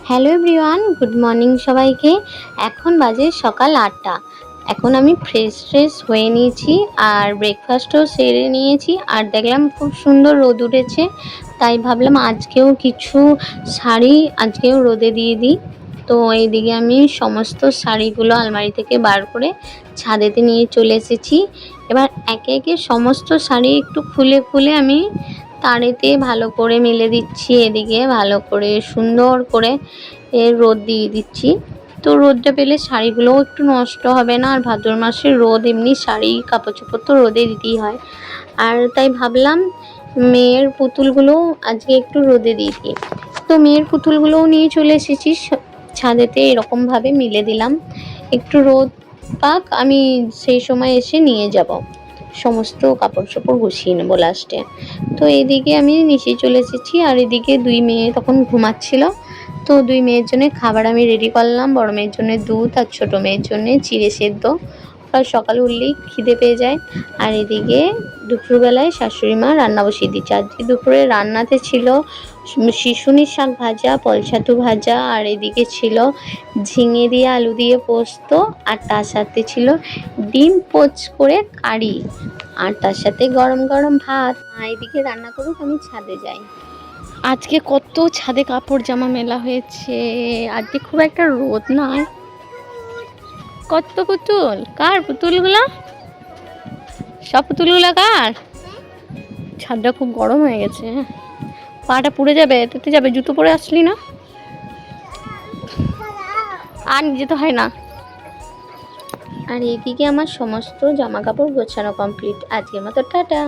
Hello everyone, good morning সবাইকে। এখন বাজে সকাল 8টা। এখন আমি ফ্রেশ হয়ে নিয়েছি আর ব্রেকফাস্টও সেরে নিয়েছি। আর দেখলাম খুব সুন্দর রোদ উঠেছে, তাই ভাবলাম আজকেও কিছু শাড়ি আজকেও রোদে দিয়ে দিই। তো এইদিকে আমি সমস্ত শাড়িগুলো আলমারি থেকে বার করে ছাদেতে নিয়ে চলে এসেছি। এবার একে একে সমস্ত শাড়ি একটু খুলে খুলে আমি তারেতে ভালো করে মেলে দিচ্ছি। এদিকে ভালো করে সুন্দর করে রোদ দিয়ে দিচ্ছি। তো রোদটা পেলে শাড়িগুলোও একটু নষ্ট হবে না। আর ভাদ্র মাসের রোদ এমনি শাড়ি কাপড় চোপড় তো রোদে দিতেই হয়। আর তাই ভাবলাম মেয়ের পুতুলগুলো আজকে একটু রোদে দিয়ে দিই। তো মেয়ের পুতুলগুলোও নিয়ে চলে এসেছি ছাদেতে, এরকমভাবে মিলে দিলাম। একটু রোদ পাক, আমি সেই সময় এসে নিয়ে যাব, সমস্ত কাপড় চোপড় গুছিয়ে নেবো লাস্টে। তো এইদিকে আমি নিচে চলে এসেছি। আর এদিকে দুই মেয়ে তখন ঘুমাচ্ছিল। তো দুই মেয়ের জন্য খাবার আমি রেডি করলাম। বড় মেয়ের জন্য দুধ আর ছোটো মেয়ের জন্য চিড়ে সেদ্ধ। আর সকালে উঠলেই খিদে পেয়ে যায়। আর এদিকে দুপুরবেলায় শাশুড়ি মা রান্না বসিয়ে দিচ্ছে। আজকে দুপুরে রান্নাতে ছিল শিশুনির শাক ভাজা, পলছাতু ভাজা, আর এদিকে ছিল ঝিঙে দিয়ে আলু দিয়ে পোস্ত, আর তার সাথে ছিল ডিম পোচ করে কারি, আর তার সাথে গরম গরম ভাত। এদিকে রান্না করুক, আমি ছাদে যাই। আজকে কত ছাদে কাপড় জামা মেলা হয়েছে। আজকে খুব একটা রোদ নয়। কত পুতুল, কার পুতুলগুলো? সব পুতুলগুলো কার? ছাদটা খুব গরম হয়ে গেছে, পাটা পুড়ে যাবে, তেতে যাবে। জুতো পরে আসলি না? আর যেতে হয় না। আর এদিকে আমার সমস্ত জামা কাপড় গোছানো কমপ্লিট। আজকের মতো টাটা।